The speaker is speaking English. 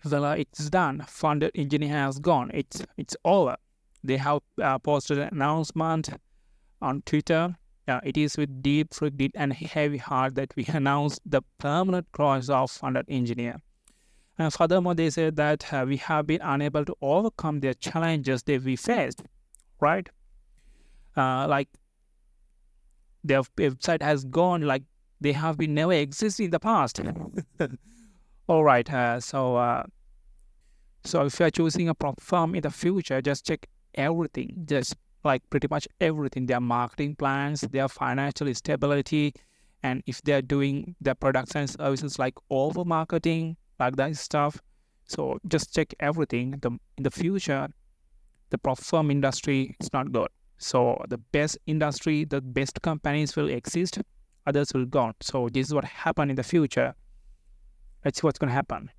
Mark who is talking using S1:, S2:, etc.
S1: Well, it's done. Funded engineer has gone. It's over. They have posted an announcement on Twitter. It is with deep regret and heavy heart that we announce the permanent close of funded engineer. And furthermore, they said that we have been unable to overcome the challenges that we faced. Right? Like their website has gone. Like they have been never existed in the past. All right. So if you are choosing a prop firm in the future, just check everything, just like pretty much everything, their marketing plans, their financial stability, and if they're doing their products and services like over marketing, like that stuff. So just check everything. In the future, the prop firm industry is not good. So the best industry, the best companies will exist, others will gone. So this is what happen in the future. Let's see what's gonna happen.